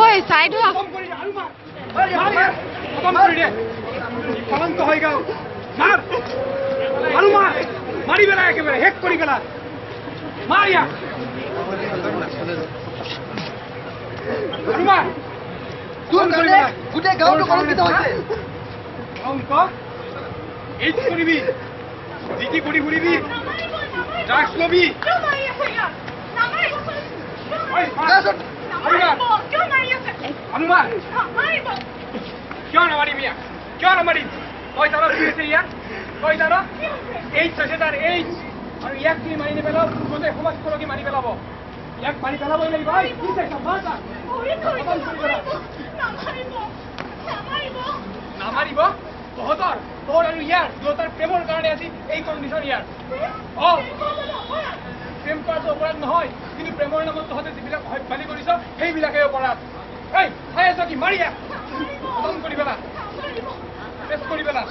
ওই সাইড হ কলঙ্ক হয়ে গেল মার আলু মার মারি বেলা একেবারে হেক করি বেলা মারিয়া আলু মার গোটেই গাঁওটো কলঙ্কিত হৈছে কলঙ্ক এই কৰিবি জিটি কৰি ফুৰিবি ড্ৰাগছ লবি হনুমান কিয় নামাৰিম ইয়াক কিয় নামাৰিম তই জানো কি হৈছে ইয়াক তই জানো এইচ হৈছে তাৰ এইচ আৰু ইয়াক তুমি মাৰি নেপেলাও গোটেই সমাজখনকে মাৰি পেলাব ইয়াক মাৰি পেলাবই লাগিব নামাৰিব তহঁতৰ তোৰ আৰু ইয়াৰ দুয়োটাৰ প্ৰেমৰ কাৰণে আজি এই কণ্ডিশ্যন ইয়াৰ প্ৰেম কৰাটো অপৰাধ নহয় কিন্তু প্ৰেমৰ নামত তহঁতে যিবিলাক হত্যা কৰিছ সেইবিলাকে অপৰাধ এই চাই আছ কি মাৰিয়া খতম কৰি পেলা পেছ কৰি পেলা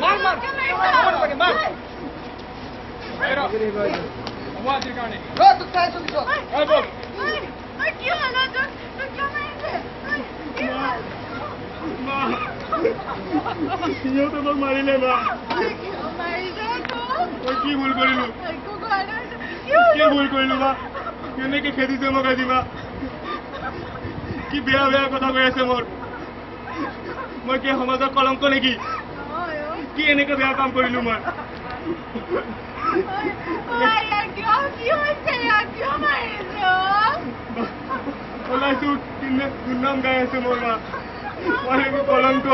মাৰ মাৰ মাৰ হ'ব আজিৰ কাৰণে তোমাক মাৰিলে না মই কি ভুল কৰিলো কি ভুল কৰিলো বা কেনেকে খেদিছে মোক আজি বা কি বেয়া বেয়া কথা কৈ আছে মোৰ মই কি সমাজৰ কলংক নেকি কি এনেকে বেয়া কাম কৰিলো মই ওলাইছো দুৰ্নাম গাই আছে মোৰ মা মই কলংক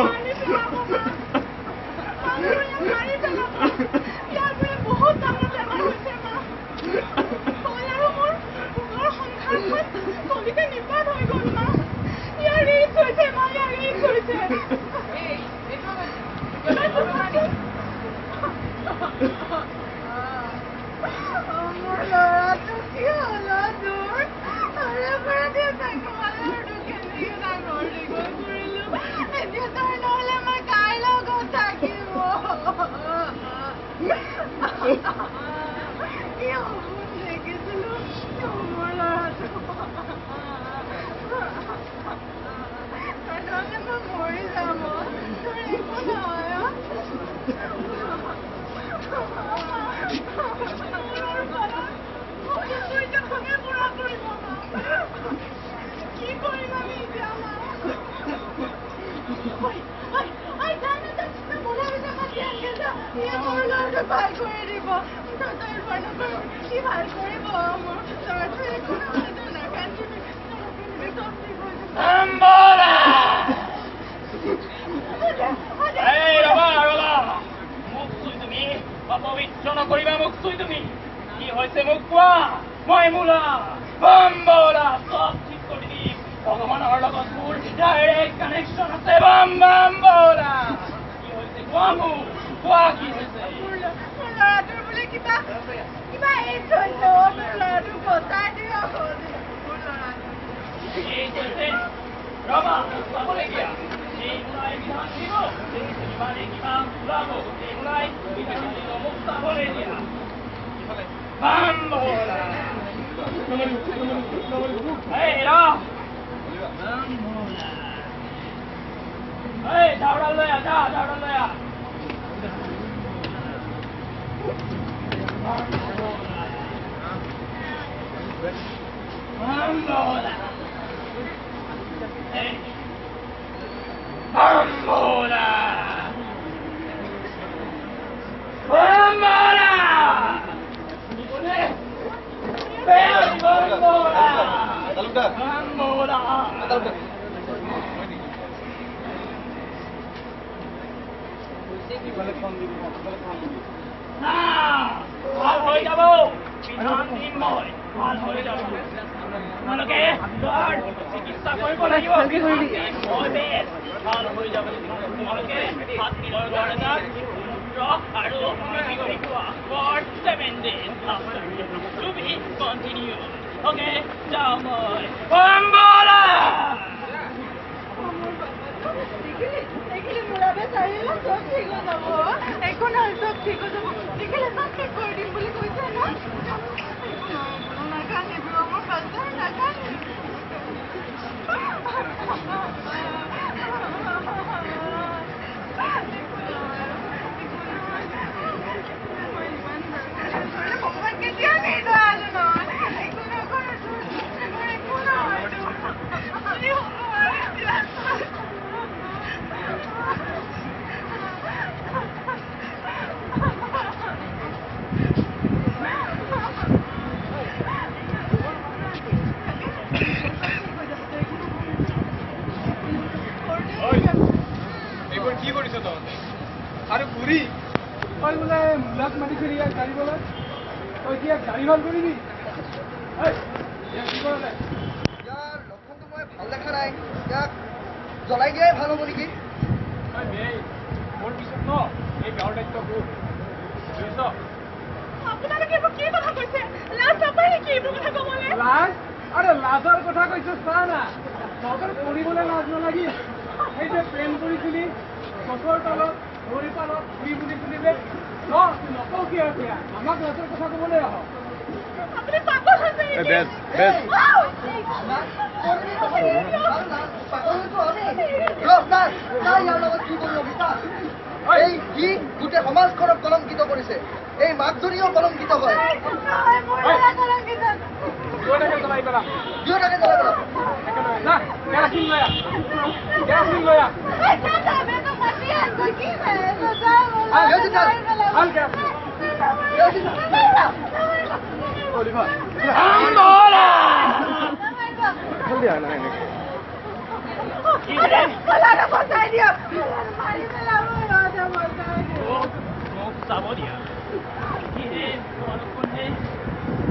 অপবিত্ৰ নকৰিবা মোক চুই তুমি কি হৈছে মোক কোৱা মই মূলা বম্বলা চব ঠিক কৰি দিম ভগৱানৰ লগত মোৰ ডাইৰেক্ট কানেকশ্যন আছে বম্বলা কি হৈছে কোৱা মোক কোৱা কি হৈছে ল'ৰাটোৰ বোলে কিবা এই চৈন্য ল'ৰাটোক বচাই দিয়া এই হৈছে ৰবা চাবলগীয়া এই মূলাই বিধান দিব এই শনিবাৰে কিবা ওলাব এই মূলাই বিধান দিব মোক চাবলৈ দিয়া বম্বলা এই ৰ বম্বলা এই দাউৰা লৈ আ দাউৰা লৈ আ Bambola! Hey! Bambola! Bambola! Bambola! Bambola! ভাল হৈ যাব বিধান দিম মই ভাল হৈ যাব তোমালোকে চিকিৎসা কৰিব লাগিব ভাল হৈ যাব তোমালোকে 7 দিনৰ কাৰণে আৰু কৰি খোৱা for 7 days after to be continue okay যাও মই বম্বলা ঠিক হৈ যাব দেখিলে সব ঠিক কৰি দিম বুলি কৈছে ন গাড়ী ভাল কৰিবি কি কৰা নাই ইয়াৰ লক্ষণটো মই ভাল দেখা নাই ইয়াক জ্বলাই দিয়াই ভাল হ'ব নেকি মোৰ পিছত ন এই গাঁৱৰ দায়িত্ব তোৰ বুজিছ আপোনালোকে এইবোৰ কি কথা কৈছে লাজ নাপায় নেকি এইবোৰ কথা ক'বলৈ লাজ আৰে লাজৰ কথা কৈছো চা না তহঁতৰ কৰিবলৈ লাজ নালাগি সেই যে প্ৰেম কৰিছিলি গছৰ তলত ভৰি পালত ঘূৰি বুলিছিলি যে নকওঁ কি আৰু এতিয়া আমাক লাজৰ কথা ক'বলৈ আহ আপুনি পাগল হৈছে নেকি? আউ! ইয়াৰ লগত কি কৰিব বিচাৰ এই সি গোটেই সমাজখনক কলংকিত কৰিছে এই মাকজনীও কলংকিত হয় নহয়, মোৰ ল'ৰা কলংকিত। দুয়োটাকে জ্বলাই পেলাম দুয়োটাকে জ্বলাই পেলাম একেলগে যা কেৰাচিন লৈ আহ কেৰাচিন লৈ আহ এই দাদা, বেটা মাতি আছে, কি হৈ আছে? যাও, আহ, ওলাই কেৰাচিন পেলাও। আহ, কেৰাচিন। ল'ৰাটো বচাই দিয়ক। মাৰি পেলাব, ল'ৰাটো বচাই দিয়ক। মোক চাব দিয়া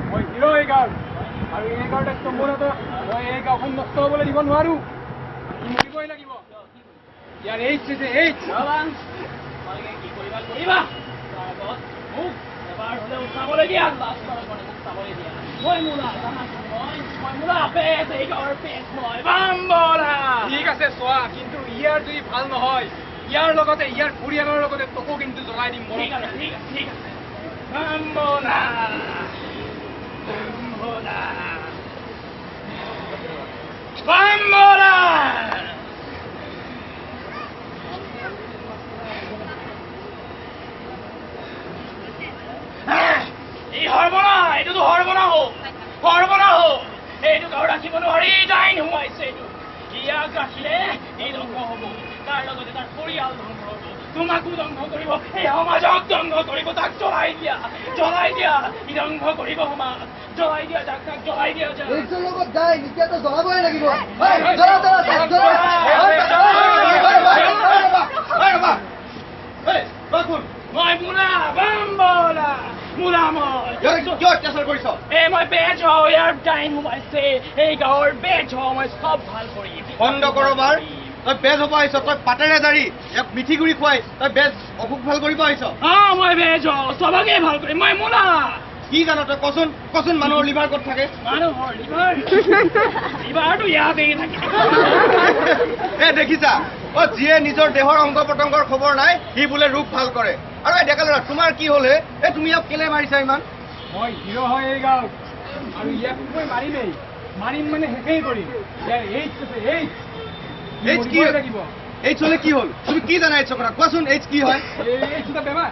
মই হিৰ' এই গাঁৱৰ আৰু এই গাঁৱৰ দায়িত্ব মোৰ হাতত মই এই গাঁওখন নষ্ট হ'বলৈ দিব নোৱাৰো মৰিবই লাগিব ইয়াৰ এইচ যে এইচ কি কৰিবা কৰিবা তাৰ আগত মোক এবাৰ হ'লেও চাবলৈ দিয়া মোক চাবলৈ দিয়া মই মূলা মই মূলা পেট এই গাঁৱৰ পেট মই বাম্বলা ঠিক আছে চোৱা কিন্তু ইয়াৰ যদি ভাল নহয় ইয়াৰ লগতে ইয়াৰ পৰিয়ালৰ লগতে তোকো কিন্তু জ্বলাই দিম ঠিক আছে ঠিক আছে ঠিক আছে বাম্বলা বাম্বলা বাম্বলা এই সৰ্বনা এইটোতো সৰ্বনা হওক এইটো গাঁও ৰাখিব নোৱাৰি ডাইন সোমাইছে এইটো ইয়াক ৰাখিলে এই ধ্বংস হ'ব তাৰ লগতে তাৰ পৰিয়াল ধ্বংস হ'ব তোমাকো ধ্বংস কৰিব এই সমাজক ধ্বংস কৰিব তাক জ্বলাই দিয়া ই ধ্বংস কৰিব সমাজ জ্বলাই দিয়া যাক তাক জ্বলাই দিয়া যাক এইটোৰ লগত যায় এতিয়াতো জ্বলাবই লাগিব জ্বলা জ্বলা মই মূলা বাম্বলা মূলা মই বেজ হওঁ ইয়াৰ ডাইন সোমাইছে এই গাঁৱৰ বেজ হওঁ মই চব ভাল কৰিম বন্ধ কৰবাৰ তই বেজ হ'ব আহিছ তই পাতেৰে জাৰি এক মিঠি গুৰি খুৱাই তই বেজ অসুখ ভাল কৰিব আহিছ মই বেজ হওঁ চবকে ভাল কৰিম মই মূলা কি জান তই কচোন মানুহৰ লিভাৰ ক'ত থাকে মানুহৰ লিভাৰটো ইয়াতেই থাকে এ দেখিছা যিয়ে নিজৰ দেহৰ অংগ পতংগৰ খবৰ নাই সি বোলে ৰোগ ভাল কৰে আৰু এই ডেকা ল'ৰা তোমাৰ কি হ'লে এই তুমি ইয়াক কেলে মাৰিছা ইমান মই হিৰ' হয় এই গাঁৱত আৰু ইয়াক মই মাৰিম মানে শেষেই কৰিম ইয়াৰ এইচ আছে এইচ কি লাগিব এইচ হ'লে কি হ'ল তুমি কি জানা এইচৰ কথা কোৱাচোন এইচ কি হয় এইচ এটা বেমাৰ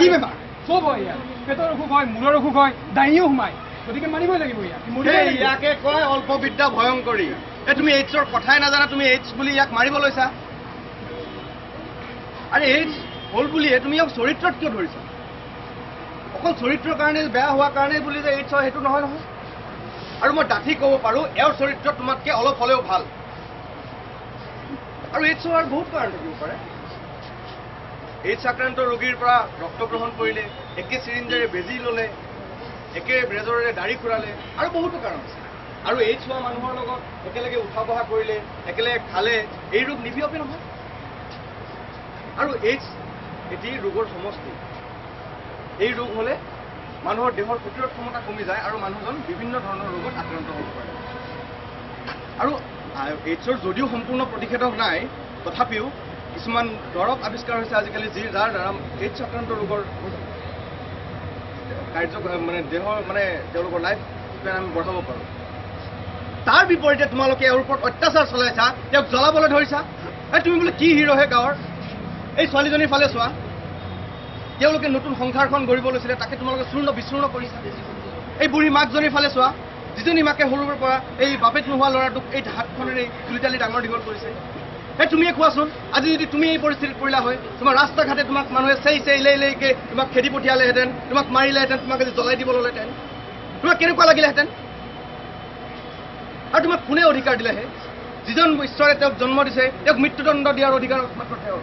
কি বেমাৰ চব হয় ইয়াৰ পেটৰ অসুখ হয় মূৰৰ অসুখ হয় ডাইনিও সোমায় গতিকে মাৰিবই লাগিব ইয়াক ইয়াকে কয় অল্পবিদ্যা ভয়ংকৰী এই তুমি এইচৰ কথাই নাজানা তুমি এইচ বুলি ইয়াক মাৰিব লৈছা আৰে এইচ হ'ল বুলিয়ে তুমি ইয়াক চৰিত্ৰত কিয় ধৰিছা অকল চৰিত্ৰৰ কাৰণে বেয়া হোৱাৰ কাৰণে বুলি যে এইচ হয় সেইটো নহয় আৰু মই ডাঠি ক'ব পাৰোঁ এওঁৰ চৰিত্ৰ তোমাতকৈ অলপ হ'লেও ভাল আৰু এইচ হোৱাৰ বহুত কাৰণ থাকিব পাৰে এইচ আক্ৰান্ত ৰোগীৰ পৰা ৰক্ত গ্ৰহণ কৰিলে একে চিৰিঞ্জেৰে বেজী ল'লে একে ব্ৰেজৰেৰে দাড়ি খুৰালে আৰু বহুতো কাৰণ আছে আৰু এইচ হোৱা মানুহৰ লগত একেলগে উঠা বহা কৰিলে একেলগে খালে এই ৰোগ নিবিয়পে নহয় আৰু এইচ এটি ৰোগৰ সমষ্টি এই ৰোগ হ'লে মানুহৰ দেহৰ প্ৰতিৰোধ ক্ষমতা কমি যায় আৰু মানুহজন বিভিন্ন ধৰণৰ ৰোগত আক্ৰান্ত হ'ব পাৰে আৰু এইচৰ যদিও সম্পূৰ্ণ প্ৰতিষেধক নাই তথাপিও কিছুমান দৰৱ আৱিষ্কাৰ হৈছে আজিকালি যাৰ দ্বাৰা এইচ আক্ৰান্ত ৰোগৰ মানে দেহৰ মানে তেওঁলোকৰ লাইফ স্পেন আমি বঢ়াব পাৰোঁ তাৰ বিপৰীতে তোমালোকে এওঁৰ ওপৰত অত্যাচাৰ চলাইছা তেওঁক জ্বলাবলৈ ধৰিছা তুমি বোলে কি হিৰ'হে গাঁৱৰ এই ছোৱালীজনীৰ ফালে চোৱা তেওঁলোকে নতুন সংসাৰখন গঢ়িব লৈছিলে তাকে তোমালোকে চূৰ্ণ বিচূৰ্ণ কৰিছা এই বুঢ়ী মাকজনীৰ ফালে চোৱা যিজনী মাকে সৰুৰ পৰা এই বাপেক নোহোৱা ল'ৰাটোক এই হাতখনেৰে তুলিতালি ডাঙৰ দীঘল কৰিছে তুমিয়ে কোৱাচোন আজি যদি তুমি এই পৰিস্থিতিত পৰিলা হয় তোমাৰ ৰাস্তা ঘাটে তোমাক মানুহে চেই লৈকে তোমাক খেদি পঠিয়ালেহেঁতেন তোমাক মাৰিলেহেঁতেন তোমাক আজি জ্বলাই দিব ল'লেহেঁতেন তোমাক কেনেকুৱা লাগিলেহেঁতেন আৰু তোমাক কোনে অধিকাৰ দিলেহে যিজন ঈশ্বৰে তেওঁক জন্ম দিছে তেওঁক মৃত্যুদণ্ড দিয়াৰ অধিকাৰ মাত্ৰ তেওঁৰ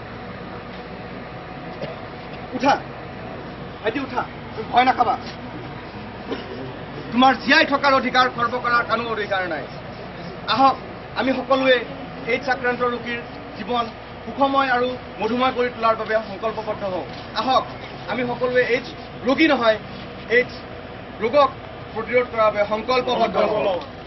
উঠা ভাইটি উঠা তুমি ভয় নাখাবা তোমাৰ জীয়াই থকাৰ অধিকাৰ খৰ্ব কৰাৰ কোনো অধিকাৰ নাই আহক আমি সকলোৱে এইডছ আক্ৰান্ত ৰোগীৰ জীৱন সুখময় আৰু মধুময় কৰি তোলাৰ বাবে সংকল্পবদ্ধ হওঁ আহক আমি সকলোৱে এইডছ ৰোগী নহয় এইডছ ৰোগক প্ৰতিৰোধ কৰাৰ বাবে সংকল্পবদ্ধ হওঁ